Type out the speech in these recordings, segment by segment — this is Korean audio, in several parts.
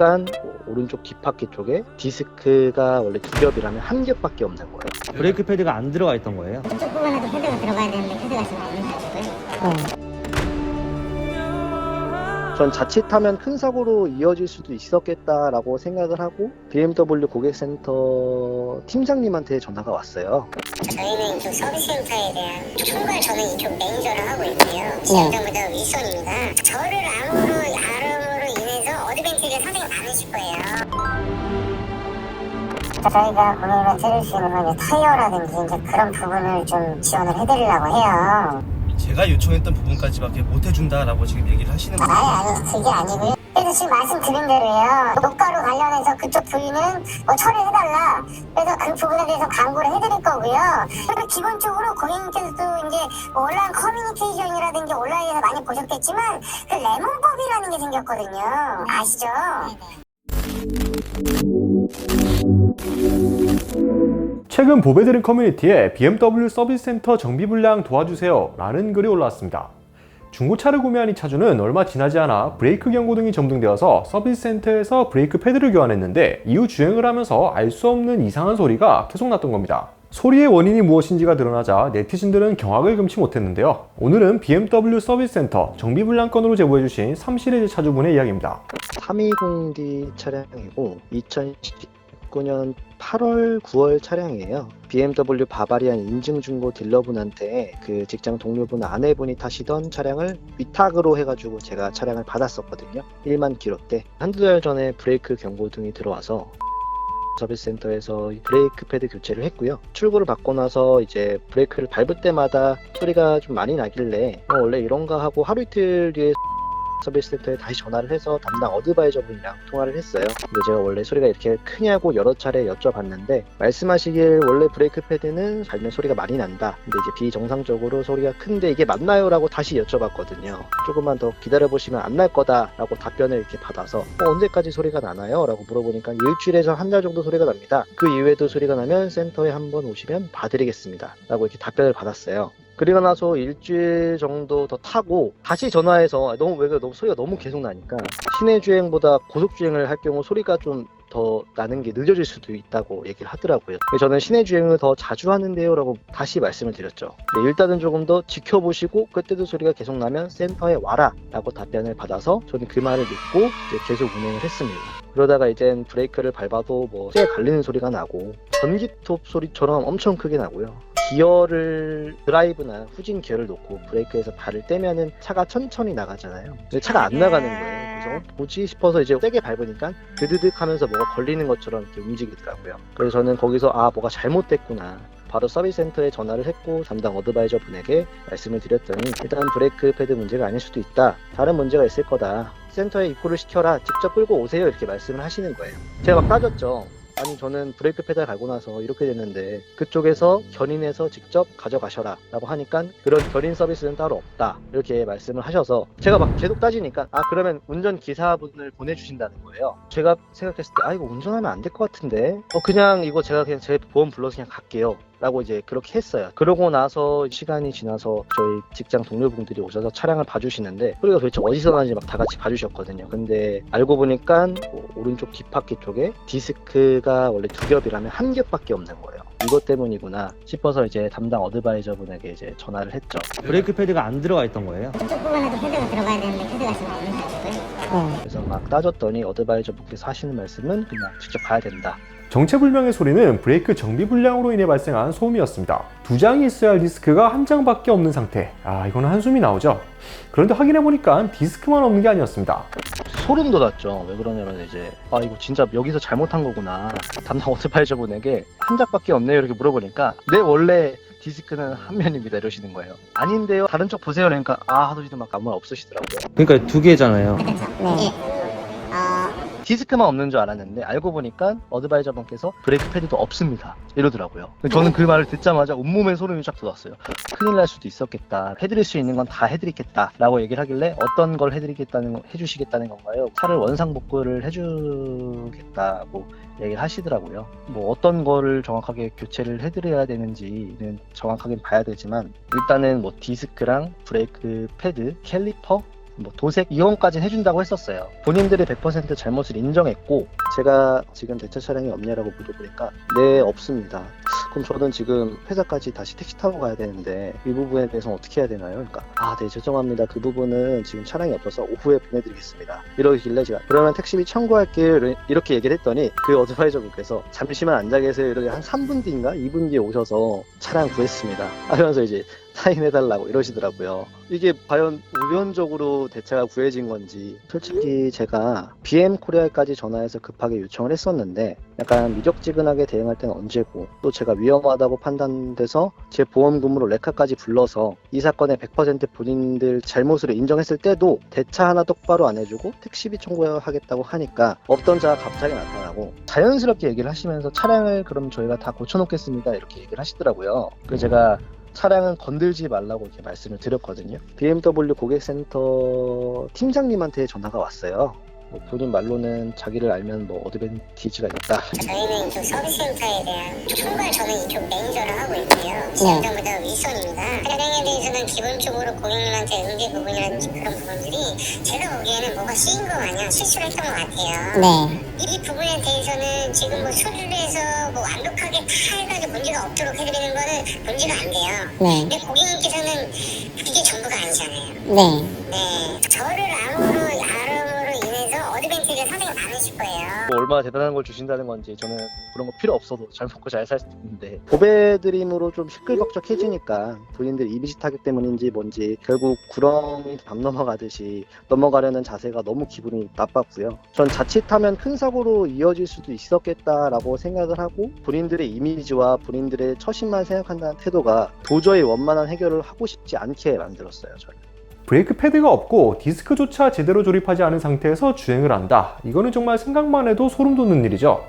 보니까 오른쪽 뒷바퀴 쪽에 디스크가 원래 2겹이라면 1겹밖에 없는 거예요. 브레이크 패드가 안 들어가 있던 거예요? 이쪽 부분에도 패드가 들어가야 되는데 패드가 지금 안 들어가고요. 전 자칫하면 큰 사고로 이어질 수도 있었겠다라고 생각을 하고 BMW 고객센터 팀장님한테 전화가 왔어요. 저희는 이쪽 서비스센터에 대한 총괄 저는 이쪽 매니저를 하고 있고요. 지점장보다 윗선입니다. 저를 아름으로 인해서 어드밴티지가 상당히 많으실 거예요. 저희가 고객님한테 드릴 수 있는 건 타이어라든지 이제 그런 부분을 좀 지원을 해드리려고 해요. 제가 요청했던 부분까지밖에 못 해준다라고 지금 얘기를 하시는 거예요. 아니 그게 아니고요. 그래서 지금 말씀드린 대로요. 녹가루 관련해서 그쪽 부위는 뭐 처리해달라. 그래서 그 부분에 대해서 광고를 해드릴 거고요. 그리고 기본적으로 고객님께서도 이제 뭐 온라인 커뮤니케이션이라든지 온라인에서 많이 보셨겠지만 그 레몬법이라는 게 생겼거든요. 아시죠? 최근 보배드림 커뮤니티에 BMW 서비스 센터 정비 불량 도와주세요 라는 글이 올라왔습니다. 중고차를 구매한 이 차주는 얼마 지나지 않아 브레이크 경고등이 점등되어서 서비스 센터에서 브레이크 패드를 교환했는데 이후 주행을 하면서 알 수 없는 이상한 소리가 계속 났던 겁니다. 소리의 원인이 무엇인지가 드러나자 네티즌들은 경악을 금치 못했는데요. 오늘은 BMW 서비스 센터 정비 불량 건으로 제보해주신 3시리즈 차주분의 이야기입니다. 320D 차량이고 2019년 8월, 9월 차량이에요. BMW 바바리안 인증중고 딜러분한테 그 직장 동료분 아내분이 타시던 차량을 위탁으로 해가지고 제가 차량을 받았었거든요. 1만 킬로대. 한두 달 전에 브레이크 경고등이 들어와서 서비스 센터에서 브레이크 패드 교체를 했고요. 출고를 받고 나서 이제 브레이크를 밟을 때마다 소리가 좀 많이 나길래 원래 이런가 하고 하루 이틀 뒤에 서비스 센터에 다시 전화를 해서 담당 어드바이저분이랑 통화를 했어요. 근데 제가 원래 소리가 이렇게 크냐고 여러 차례 여쭤봤는데 말씀하시길 원래 브레이크 패드는 밟는 소리가 많이 난다. 근데 이제 비정상적으로 소리가 큰데 이게 맞나요? 라고 다시 여쭤봤거든요. 조금만 더 기다려보시면 안 날 거다 라고 답변을 이렇게 받아서 언제까지 소리가 나나요? 라고 물어보니까 일주일에서 한 달 정도 소리가 납니다. 그 이후에도 소리가 나면 센터에 한번 오시면 봐드리겠습니다. 라고 이렇게 답변을 받았어요. 그리고 나서 일주일 정도 더 타고 다시 전화해서 너무 소리가 너무 계속 나니까 시내 주행보다 고속 주행을 할 경우 소리가 좀 더 나는 게 늦어질 수도 있다고 얘기를 하더라고요. 저는 시내 주행을 더 자주 하는데요 라고 다시 말씀을 드렸죠. 일단은 조금 더 지켜보시고 그때도 소리가 계속 나면 센터에 와라 라고 답변을 받아서 저는 그 말을 믿고 이제 계속 운행을 했습니다. 그러다가 이젠 브레이크를 밟아도 뭐 쇠 갈리는 소리가 나고 전기톱 소리처럼 엄청 크게 나고요. 기어를 드라이브나 후진 기어를 놓고 브레이크에서 발을 떼면은 차가 천천히 나가잖아요. 근데 차가 안 나가는 거예요. 그래서 뭐지 싶어서 이제 세게 밟으니까 드드득 하면서 뭐가 걸리는 것처럼 이렇게 움직이더라고요. 그래서 저는 거기서 뭐가 잘못됐구나. 바로 서비스 센터에 전화를 했고 담당 어드바이저 분에게 말씀을 드렸더니 일단 브레이크 패드 문제가 아닐 수도 있다. 다른 문제가 있을 거다. 센터에 입고를 시켜라. 직접 끌고 오세요. 이렇게 말씀을 하시는 거예요. 제가 막 따졌죠. 아니 저는 브레이크 페달 갈고 나서 이렇게 됐는데 그쪽에서 견인해서 직접 가져가셔라 라고 하니까 그런 견인 서비스는 따로 없다 이렇게 말씀을 하셔서 제가 막 계속 따지니까 그러면 운전기사분을 보내주신다는 거예요. 제가 생각했을 때 이거 운전하면 안 될 것 같은데 그냥 이거 제가 그냥 제 보험 불러서 그냥 갈게요 라고 이제 그렇게 했어요. 그러고 나서 시간이 지나서 저희 직장 동료분들이 오셔서 차량을 봐주시는데 소리가 도대체 어디서 나는지 막 다 같이 봐주셨거든요. 근데 알고 보니까 오른쪽 뒷바퀴 쪽에 디스크가 원래 2겹이라면 1겹밖에 없는 거예요. 이것 때문이구나 싶어서 이제 담당 어드바이저 분에게 이제 전화를 했죠. 브레이크 패드가 안 들어가 있던 거예요? 이쪽 부분에도 패드가 들어가야 되는데 패드가 지금 안 들어가고요. 그래서 막 따졌더니 어드바이저 분께서 하시는 말씀은 그냥 직접 봐야 된다. 정체불명의 소리는 브레이크 정비불량으로 인해 발생한 소음이었습니다. 2장이 있어야 할 디스크가 1장밖에 없는 상태. 이거는 한숨이 나오죠. 그런데 확인해보니까 디스크만 없는 게 아니었습니다. 소름 돋았죠. 왜 그러냐면 이제 이거 진짜 여기서 잘못한 거구나. 담당 어드바이저 분에게 1장밖에 없네요 이렇게 물어보니까 네 원래 디스크는 한 면입니다 이러시는 거예요. 아닌데요 다른 쪽 보세요 그러니까 하더니도 막 아무 말 없으시더라고요. 그러니까 2개잖아요. 네. 디스크만 없는 줄 알았는데 알고 보니까 어드바이저 분께서 브레이크 패드도 없습니다 이러더라고요. 저는 그 말을 듣자마자 온몸에 소름이 쫙 돋았어요. 큰일 날 수도 있었겠다. 해드릴 수 있는 건 다 해드리겠다 라고 얘기를 하길래 어떤 걸 해주시겠다는 건가요? 차를 원상복구를 해주겠다고 얘기를 하시더라고요. 뭐 어떤 거를 정확하게 교체를 해드려야 되는지는 정확하게 봐야 되지만 일단은 뭐 디스크랑 브레이크 패드, 캘리퍼 뭐 도색 이용까지 해준다고 했었어요. 본인들이 100% 잘못을 인정했고, 제가 지금 대차 차량이 없냐라고 물어보니까 네, 없습니다. 그럼 저는 지금 회사까지 다시 택시 타고 가야 되는데 이 부분에 대해서 어떻게 해야 되나요? 그러니까 네, 죄송합니다. 그 부분은 지금 차량이 없어서 오후에 보내드리겠습니다. 이러길래 제가 그러면 택시비 청구할게요 이렇게 얘기를 했더니 그 어드바이저 분께서 잠시만 앉아 계세요 이렇게 한 3분 뒤인가 2분 뒤에 오셔서 차량 구했습니다 하면서 이제 사인해달라고 이러시더라고요. 이게 과연 우연적으로 대차가 구해진 건지, 솔직히 제가 BM 코리아까지 전화해서 급하게 요청을 했었는데 약간 미적지근하게 대응할 때는 언제고, 또 제가 위험하다고 판단돼서 제 보험금으로 레카까지 불러서 이 사건의 100% 본인들 잘못으로 인정했을 때도 대차 하나 똑바로 안 해주고 택시비 청구하겠다고 하니까 없던 자가 갑자기 나타나고 자연스럽게 얘기를 하시면서 차량을 그럼 저희가 다 고쳐놓겠습니다 이렇게 얘기를 하시더라고요. 그래서 제가 차량은 건들지 말라고 이렇게 말씀을 드렸거든요. BMW 고객센터 팀장님한테 전화가 왔어요. 뭐 본인 말로는 자기를 알면 뭐 어드밴티지가 있다. 저희는 이쪽 서비스센터에 대한 총괄, 저는 이쪽 매니저를 하고 있고요. 지점부터 윗선입니다. 차량에 대해서는 기본적으로 고객님한테 응대 부분이라든지 그런 부분들이 제가 보기에는 뭐가 쓰인 거 마냥 실수를 했던 것 같아요. 네. 이 부분에 대해서는 지금 뭐 수리를 해서 뭐 완벽하게 다 해가지고 문제가 없도록 해드리는 거는 문제가 안 돼요. 네. 근데 고객님께서는 그게 전부가 아니잖아요. 네. 네. 저를 아무로 인해서 어드밴티지가 상당히 많으실 거예요. 뭐 얼마나 대단한 걸 주신다는 건지 저는 그런 거 필요 없어도 잘 먹고 잘 살 수 있는데, 도배드림으로 좀 시끌벅적해지니까 본인들 이미지 타격 때문인지 뭔지 결국 구렁이 담 넘어가듯이 넘어가려는 자세가 너무 기분이 나빴고요. 전 자칫하면 큰 사고로 이어질 수도 있었겠다라고 생각을 하고, 본인들의 이미지와 본인들의 처신만 생각한다는 태도가 도저히 원만한 해결을 하고 싶지 않게 만들었어요. 저는. 브레이크 패드가 없고 디스크조차 제대로 조립하지 않은 상태에서 주행을 한다. 이거는 정말 생각만 해도 소름 돋는 일이죠.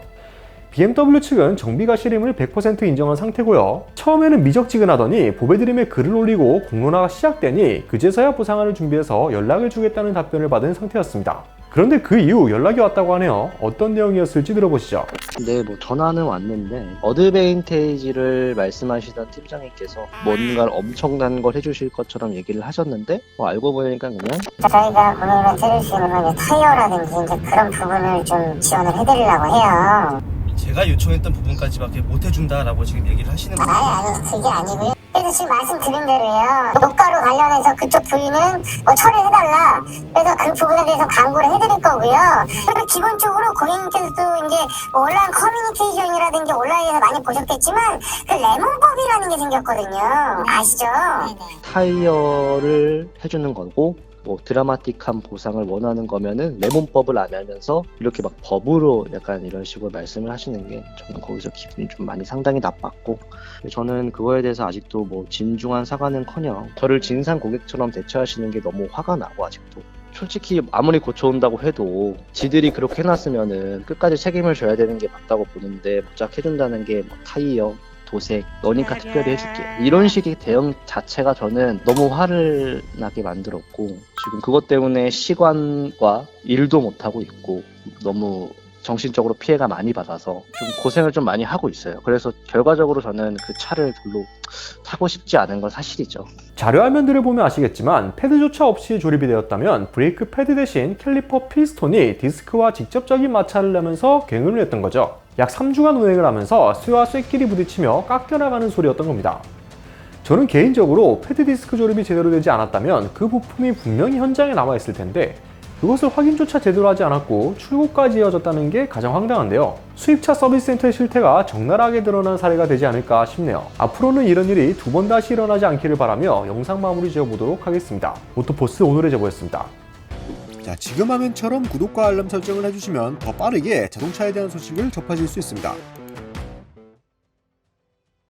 BMW 측은 정비가 실임을 100% 인정한 상태고요. 처음에는 미적지근하더니 보배드림에 글을 올리고 공론화가 시작되니 그제서야 보상안을 준비해서 연락을 주겠다는 답변을 받은 상태였습니다. 그런데 그 이후 연락이 왔다고 하네요. 어떤 내용이었을지 들어보시죠. 네, 뭐 전화는 왔는데 어드밴테이지를 말씀하시던 팀장님께서 뭔가 엄청난 걸 해주실 것처럼 얘기를 하셨는데 알고 보니까 그냥 저희가 고객님한테 해줄 수 있는 건 이제 타이어라든지 이제 그런 부분을 좀 지원을 해드리려고 해요. 제가 요청했던 부분까지밖에 못 해준다라고 지금 얘기를 하시는 거예요. 아니, 그게 아니고요. 그래서 지금 말씀드린 대로요. 녹가로 관련해서 그쪽 부위는 뭐 처리해달라. 그래서 그 부분에 대해서 광고를 해드릴 거고요. 그리고 기본적으로 고객님께서도 이제 뭐 온라인 커뮤니케이션이라든지 온라인에서 많이 보셨겠지만 그 레몬법이라는 게 생겼거든요. 아시죠? 타이어를 해주는 거고, 뭐 드라마틱한 보상을 원하는 거면은 레몬법을 안 알면서 이렇게 막 법으로 약간 이런 식으로 말씀을 하시는 게 저는 거기서 기분이 좀 많이 상당히 나빴고, 저는 그거에 대해서 아직도 뭐 진중한 사과는커녕 저를 진상 고객처럼 대처하시는 게 너무 화가 나고, 아직도 솔직히 아무리 고쳐온다고 해도 지들이 그렇게 해놨으면은 끝까지 책임을 져야 되는 게 맞다고 보는데, 무작 해준다는 게 뭐 타이어 도색, 너니까 특별히 해줄게, 이런 식의 대응 자체가 저는 너무 화를 나게 만들었고, 지금 그것 때문에 시관과 일도 못하고 있고 너무 정신적으로 피해가 많이 받아서 좀 고생을 좀 많이 하고 있어요. 그래서 결과적으로 저는 그 차를 별로 타고 싶지 않은 건 사실이죠. 자료 화면들을 보면 아시겠지만 패드조차 없이 조립이 되었다면 브레이크 패드 대신 캘리퍼 피스톤이 디스크와 직접적인 마찰을 내면서 괭을 냈던 거죠. 약 3주간 운행을 하면서 쇠와 쇠끼리 부딪히며 깎여나가는 소리였던 겁니다. 저는 개인적으로 패드 디스크 조립이 제대로 되지 않았다면 그 부품이 분명히 현장에 남아있을 텐데 그것을 확인조차 제대로 하지 않았고 출고까지 이어졌다는 게 가장 황당한데요. 수입차 서비스센터의 실태가 적나라하게 드러난 사례가 되지 않을까 싶네요. 앞으로는 이런 일이 두 번 다시 일어나지 않기를 바라며 영상 마무리 지어보도록 하겠습니다. 오토포스 오늘의 제보였습니다. 자, 지금 화면처럼 구독과 알람 설정을 해주시면 더 빠르게 자동차에 대한 소식을 접하실 수 있습니다.